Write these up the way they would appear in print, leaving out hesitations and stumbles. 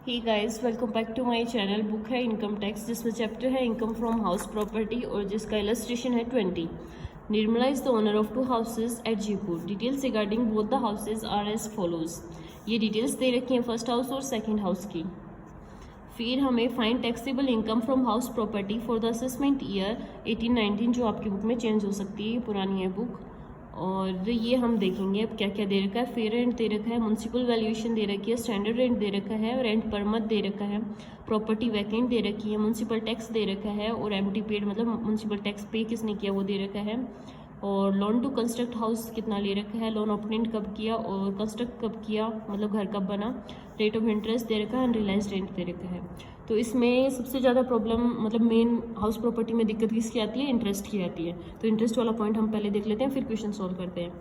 Hey guys, welcome back to my channel. Book है income tax, जिसमें chapter है income from house property और जिसका इलस्ट्रेशन है 20। Nirmala is the owner of 2 houses at Jaipur. Details regarding both the houses are as follows. ये details दे रखी हैं फर्स्ट हाउस और सेकंड हाउस की। फिर हमें find taxable income from house property for the assessment year 18-19, जो आपकी बुक में चेंज हो सकती है, ये पुरानी है बुक। और ये हम देखेंगे अब क्या क्या दे रखा है। फेयर रेंट दे रखा है, म्यूनसिपल वैल्यूएशन दे रखी है, स्टैंडर्ड रेंट दे रखा है, रेंट पर मंथ दे रखा है, प्रॉपर्टी वैकेंट दे रखी है, म्यूनसिपल टैक्स दे रखा है और एमटी पेड मतलब म्यूनसिपल टैक्स पे किसने किया वो दे रखा है। और लोन टू कंस्ट्रक्ट हाउस कितना ले रखा है, लोन ऑपरेट कब किया और कंस्ट्रक्ट कब किया, मतलब घर कब बना, रेट ऑफ इंटरेस्ट दे रखा है, अनरियलाइज रेंट दे रखा है। तो इसमें सबसे ज़्यादा प्रॉब्लम मतलब मेन हाउस प्रॉपर्टी में दिक्कत किसकी आती है, इंटरेस्ट की आती है। तो इंटरेस्ट वाला पॉइंट हम पहले देख लेते हैं, फिर क्वेश्चन सॉल्व करते हैं।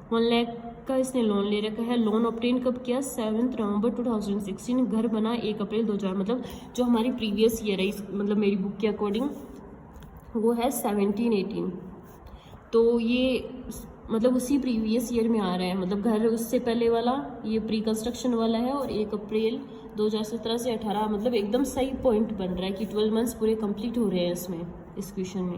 1 लाख का इसने लोन ले रखा है। लोन ऑब्टेन कब किया, 7 नवंबर 2016। घर बना 1 अप्रैल 2000, मतलब जो हमारी प्रीवियस ईयर है मतलब मेरी बुक के अकॉर्डिंग वो है 17-18। तो ये मतलब उसी प्रीवियस ईयर में आ रहा है, मतलब घर उससे पहले वाला ये प्री कंस्ट्रक्शन वाला है और 1 अप्रैल 2017 से 18, मतलब एकदम सही पॉइंट बन रहा है कि 12 मंथ्स पूरे कंप्लीट हो रहे हैं इसमें, इस क्वेश्चन में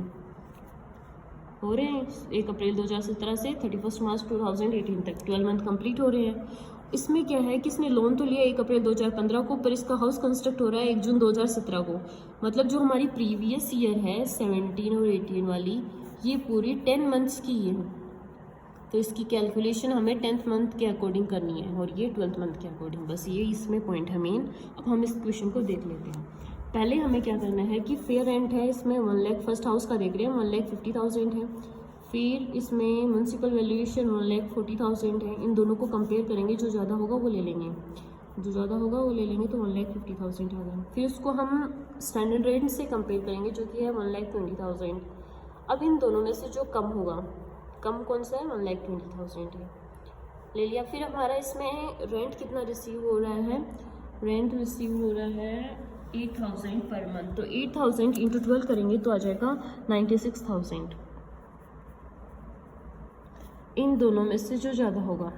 हो रहे हैं 1 अप्रैल 2017 से 31 मार्च 2018 तक 12 मंथ कंप्लीट हो रहे हैं। इसमें क्या है कि इसने लोन तो लिया 1 अप्रैल 2015 को, पर इसका हाउस कंस्ट्रक्ट हो रहा है 1 जून 2017 को। मतलब जो हमारी प्रीवियस ईयर है 17 और 18 वाली, ये पूरी 10 मंथ्स की है। तो इसकी कैलकुलेशन हमें 10th मंथ के अकॉर्डिंग करनी है और ये 12th मंथ के अकॉर्डिंग। बस ये इसमें पॉइंट है मेन। अब हम इस क्वेश्चन को देख लेते हैं। पहले हमें क्या करना है कि फेयर रेंट है इसमें 1 लाख, फर्स्ट हाउस का देख रहे हैं 1,50,000 है। फिर इसमें म्यूनसिपल वैल्यूएशन 1,40,000 है। इन दोनों को कंपेयर करेंगे, जो ज़्यादा होगा वो ले लेंगे, जो ज़्यादा होगा वो ले लेंगे, तो 1,50,000 आ गया। फिर उसको हम स्टैंडर्ड रेट से कंपेयर करेंगे जो कि है 1,20,000। अब इन दोनों में से जो कम होगा, कम कौन सा है, 1,20,000 है, ले लिया। फिर हमारा इसमें रेंट कितना रिसीव हो रहा है, रेंट रिसीव हो रहा है 8,000 पर मंथ। तो 8,000 इंटू 12 करेंगे तो आ जाएगा 96,000। इन दोनों में से जो ज़्यादा होगा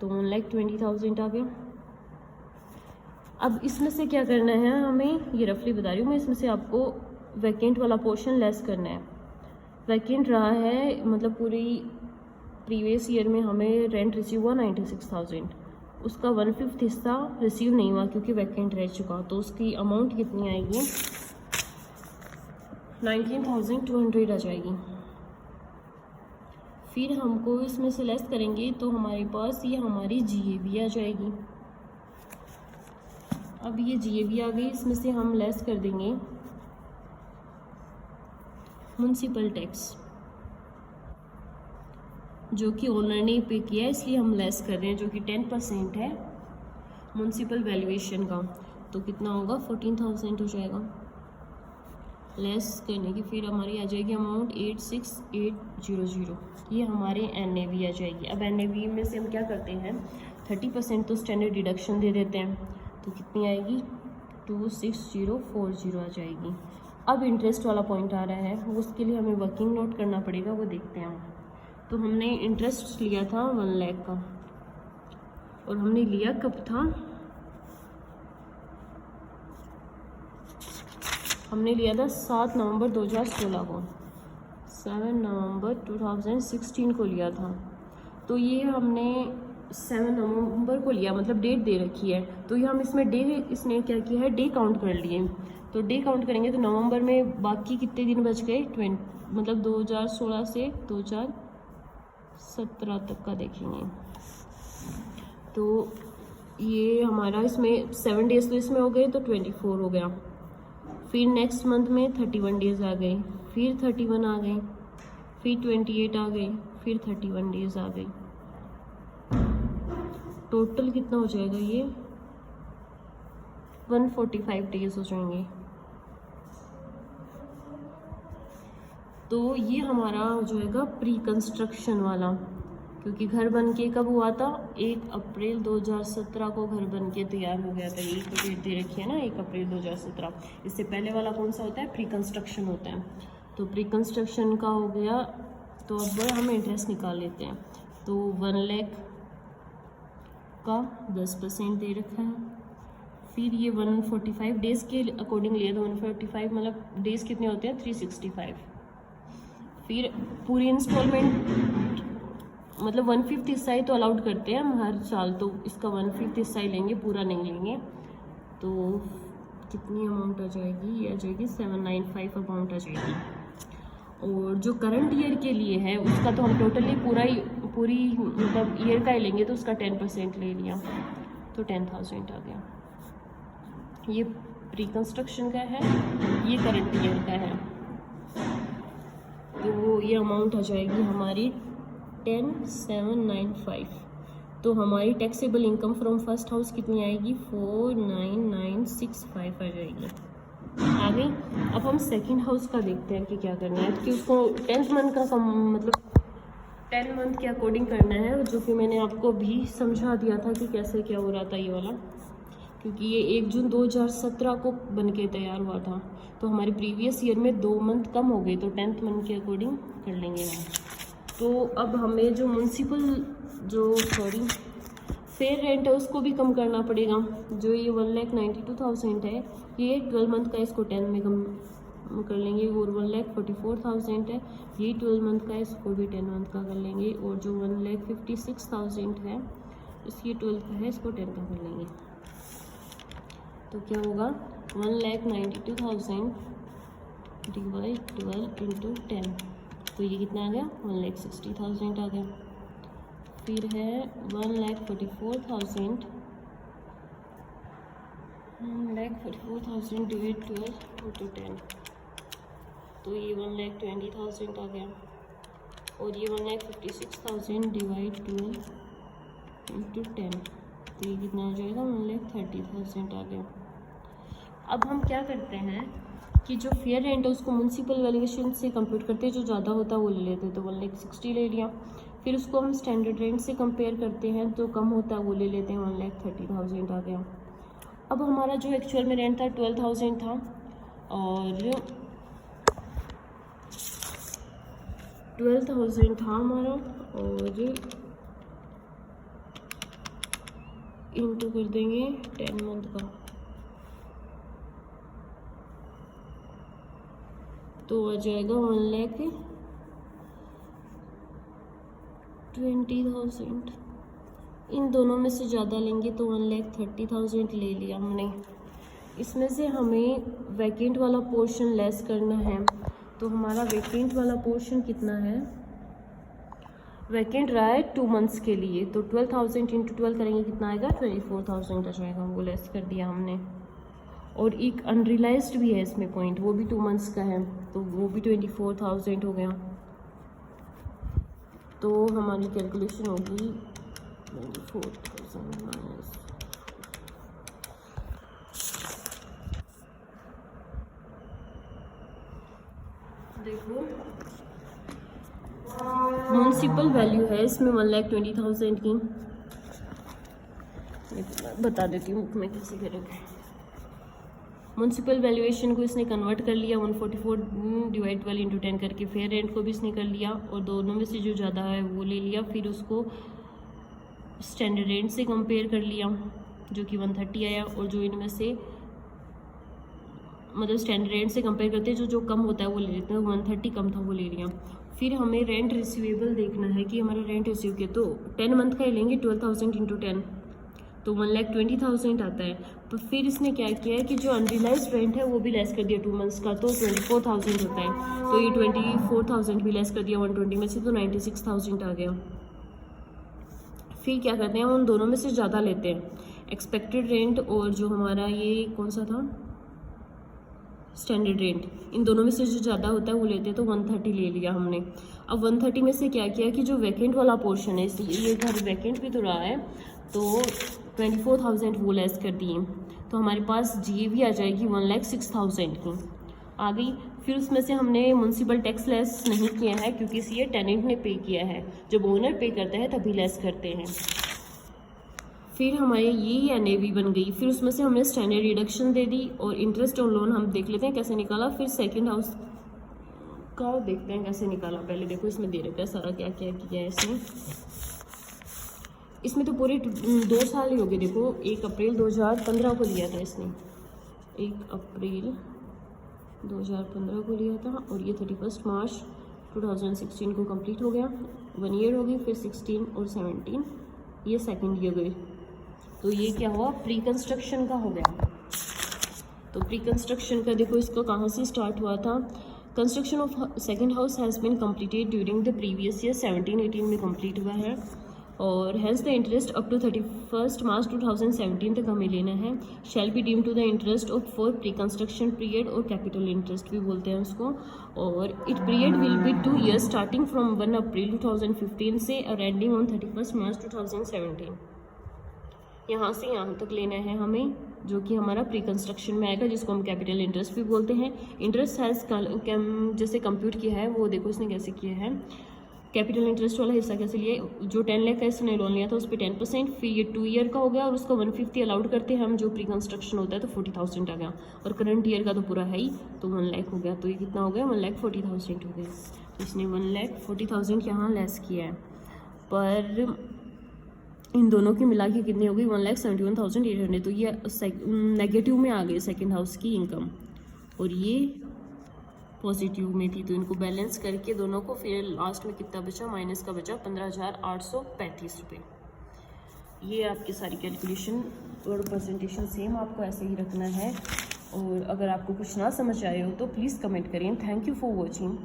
तो 1,20,000 आ गया। अब इसमें से क्या करना है हमें, ये रफली बता रही हूँ मैं, इसमें से आपको वैकेंट वाला पोर्शन लेस करना है। वैकेंट रहा है मतलब पूरी प्रीवियस ईयर में हमें रेंट रिसीव हुआ 96,000, उसका 1/5 हिस्सा रिसीव नहीं हुआ क्योंकि वैकेंट रह चुका, तो उसकी अमाउंट कितनी आएगी, 19,200 आ जाएगी। फिर हमको इसमें से लेस करेंगे तो हमारे पास ये हमारी GAB आ जाएगी। अब ये GAB आ गई, इसमें से हम लेस कर देंगे म्यूनसिपल टैक्स, जो कि ओनर ने पे किया है, इसलिए हम लेस कर रहे हैं, जो कि 10% है म्यूनसिपल वैल्यूएशन का। तो कितना होगा, 14,000 हो जाएगा लेस करने की। फिर हमारी आ जाएगी अमाउंट 86,800, ये हमारे NAV आ जाएगी। अब NAV में से हम क्या करते हैं, 30% तो स्टैंडर्ड डिडक्शन दे देते हैं, तो कितनी आएगी, 26040 आ जाएगी। अब इंटरेस्ट वाला पॉइंट आ रहा है, वो उसके लिए हमें वर्किंग नोट करना पड़ेगा, वो देखते हैं। तो हमने इंटरेस्ट लिया था 1 लाख का, और हमने लिया कब था, हमने लिया था 7 नवंबर 2016 को, 7 नवंबर 2016 को लिया था। तो ये हमने 7 नवंबर को लिया, मतलब डेट दे रखी है, तो ये हम इसमें डे, इसने क्या किया है, डे काउंट कर लिए। तो डे काउंट करेंगे तो नवंबर में बाकी कितने दिन बच गए, 20, मतलब 2016 से 2017 तक का देखेंगे। तो ये हमारा इसमें 7 डेज तो इसमें हो गए, तो 24 हो गया। फिर नेक्स्ट मंथ में 31 डेज आ गए, फिर 31 आ गए, फिर 28 आ गए, फिर 31 डेज आ गए। टोटल कितना हो जाएगा, ये 145 डेज हो जाएंगे। तो ये हमारा हो जाएगा प्री कंस्ट्रक्शन वाला, क्योंकि घर बन के कब हुआ था, 1 अप्रैल 2017 को घर बन के तैयार हो गया था। ये तो डेट दे रखी है ना, 1 अप्रैल 2017। इससे पहले वाला कौन सा होता है, प्री कंस्ट्रक्शन होता है। तो प्री कंस्ट्रक्शन का हो गया। तो अब हम इंटरेस्ट निकाल लेते हैं। तो 1 लाख का 10% दे रखा है, फिर ये 145 डेज़ के अकॉर्डिंग लिए तो 145 मतलब डेज़ कितने होते हैं 365। फिर पूरी इंस्टॉलमेंट मतलब 1/5 हिस्सा ही तो अलाउड करते हैं हम हर साल, तो इसका 1/5 हिस्सा ही लेंगे, पूरा नहीं लेंगे। तो कितनी अमाउंट आ जाएगी, ये आ जाएगी 795 अमाउंट आ जाएगी। और जो करंट ईयर के लिए है उसका तो हम टोटली पूरी मतलब ईयर का ही लेंगे, तो उसका 10% ले लिया तो 10,000 आ गया। ये प्री कंस्ट्रक्शन का है, ये करंट ईयर का है, तो ये अमाउंट आ जाएगी हमारी 10,795। तो हमारी taxable income from first house कितनी आएगी 4,9,965 आ जाएगी। आ गई। अब हम सेकंड हाउस का देखते हैं कि क्या करना है, कि उसको 10th मंथ का मतलब 10 मंथ के अकॉर्डिंग करना है, जो कि मैंने आपको भी समझा दिया था कि कैसे क्या हो रहा था ये वाला, क्योंकि ये 1 जून 2017 को बन के तैयार हुआ था, तो हमारे प्रीवियस ईयर में 2 मंथ कम हो गई, तो 10th मंथ के अकॉर्डिंग कर लेंगे हम। तो अब हमें जो फेयर रेंट है उसको भी कम करना पड़ेगा। जो ये 1,92,000 है, ये 12 मंथ का, इसको 10 में कम कर लेंगे। और 1,44,000 है, ये 12 मंथ का, इसको भी 10 मंथ का कर लेंगे। और जो 1,56,000 है, इसकी 12 का है, इसको 10 का कर लेंगे। तो क्या होगा 1,92,000 डिवाइड 12 × 10, तो ये कितना आ गया 1,60,000 आ गया। फिर है 1,44,000 डिवाइड 12 × 10, तो ये 1,20,000 आ गया। और ये 1,56,000 डिवाइड 12 × 10, तो ये कितना हो जाएगा 1,30,000 आ गया। अब हम क्या करते हैं कि जो फेयर रेंट है उसको म्यूनसिपल वैल्यूएशन से कंप्यूट करते हैं, जो ज़्यादा होता है वो ले लेते हैं, तो 1,60,000 ले लिया। फिर उसको हम स्टैंडर्ड रेंट से कंपेयर करते हैं, तो कम होता है वो ले लेते हैं, 1,30,000 आ गया। अब हमारा जो एक्चुअल में रेंट था 12,000 था, और 12,000 था हमारा, और इंटू कर देंगे 10 मंथ का, तो आ जाएगा 1,20,000। इन दोनों में से ज़्यादा लेंगे तो 1,30,000 ले लिया हमने। इसमें से हमें वैकेंट वाला पोर्शन लेस करना है, तो हमारा वैकेंट वाला पोर्शन कितना है, वैकेंट रहा है 2 मंथ्स के लिए, तो 12,000 × 12 करेंगे, कितना आएगा 24,000 आ जाएगा, वो लेस कर दिया हमने। और एक अनरियलाइज्ड भी है इसमें पॉइंट, वो भी 2 मंथ्स का है, तो वो भी 24,000 हो गया। तो हमारी कैलकुलेशन होगी 24,000 माइनस, देखो म्यूनसिपल वैल्यू है इसमें 1,20,000 की, बता देती हूँ मैं कैसे करेंगे। म्यूनसिपल वैल्यूएशन को इसने कन्वर्ट कर लिया 144 डिवाइड 12 × 10 करके, फेयर रेंट को भी इसने कर लिया, और दोनों में से जो ज़्यादा है वो ले लिया। फिर उसको स्टैंडर्ड रेंट से कंपेयर कर लिया, जो कि 130 आया, और जो इनमें से मतलब स्टैंडर्ड रेंट से कंपेयर करते हैं, जो कम होता है वो ले लेते हैं, 130 कम था वो ले लिया। फिर हमें रेंट रिसीवेबल देखना है कि हमारा रेंट रिसीव किया, तो 10 मंथ का ही लेंगे, 12,000 × 10, तो 1,20,000 आता है। तो फिर इसने क्या किया है कि जो अनरियलाइज्ड रेंट है वो भी लेस कर दिया 2 मंथ्स का, तो 24,000 होता है, तो ये 24,000 भी लेस कर दिया 120 में से, तो 96,000 आ गया। फिर क्या करते हैं, उन दोनों में से ज़्यादा लेते हैं, एक्सपेक्टेड रेंट और जो हमारा ये कौन सा था स्टैंडर्ड रेंट, इन दोनों में से जो ज़्यादा होता है वो लेते हैं, तो 130 ले लिया हमने। अब 130 में से क्या किया कि जो वैकेंट वाला पोर्शन है, ये घर वैकेंट भी तो रहा है, तो 24,000 वो लेस कर दिए, तो हमारे पास GAV आ जाएगी 1,06,000 की आ गई। फिर उसमें से हमने म्यूनसिपल टैक्स लेस नहीं किया है, क्योंकि ये टेनेंट ने पे किया है, जब ओनर पे करता है तभी लेस करते हैं। फिर हमारे ये NAV बन गई। फिर उसमें से हमने स्टैंडर्ड रिडक्शन दे दी, और इंटरेस्ट ऑन लोन हम देख लेते हैं कैसे निकाला। फिर सेकंड हाउस का देखते हैं कैसे निकाला। पहले देखो इसमें दे रखा है सारा क्या क्या किया है इसमें। इसमें तो पूरे 2 साल ही हो गए। देखो 1 अप्रैल 2015 को लिया था इसने, 1 अप्रैल 2015 को लिया था और ये 31 मार्च 2016 को कंप्लीट हो गया। 1 ईयर हो गई, फिर 16 और 17 ये सेकंड ईयर गई। तो ये क्या हुआ, प्री कंस्ट्रक्शन का हो गया। तो प्री कंस्ट्रक्शन का देखो इसका कहाँ से स्टार्ट हुआ था। Construction of second house has been completed during the previous year 17-18 में कंप्लीट हुआ है और has the interest up to 31 March 2017 तक हमें लेना है। Shall be deem to the interest of for pre construction period और कैपिटल इंटरेस्ट भी बोलते हैं उसको। और it period will be 2 years starting from 1 April 2015 से और एंडिंग ऑन 31 मार्च 2017। यहाँ से यहाँ तक लेना है हमें, जो कि हमारा प्री कंस्ट्रक्शन में आएगा, जिसको हम कैपिटल इंटरेस्ट भी बोलते हैं। इंटरेस्ट हैज़ जैसे कंप्यूट किया है वो देखो इसने कैसे किया है। कैपिटल इंटरेस्ट वाला हिस्सा कैसे लिया, जो 10 लाख का इसने लोन लिया था उस पर 10%, फिर ये 2 ईयर का हो गया और उसको 150 अलाउड करते हैं हम, जो प्री कंस्ट्रक्शन होता है तो 40,000 आ गया। और करंट ईयर का तो पूरा है ही, तो 1 लाख हो गया। तो ये कितना हो गया, 1,40,000 हो गया। तो इसने 1,40,000 यहाँ लेस किया है, पर इन दोनों की मिला के कितनी हो गई, 1,71,800। तो ये नेगेटिव में आ गई सेकेंड हाउस की इनकम और ये पॉजिटिव में थी। तो इनको बैलेंस करके दोनों को फिर लास्ट में कितना बचा, माइनस का बचा 15,835 रुपये। ये आपकी सारी कैलकुलेशन और प्रेजेंटेशन सेम आपको ऐसे ही रखना है। और अगर आपको कुछ ना समझ आए हो तो प्लीज़ कमेंट करें। Thank you for watching.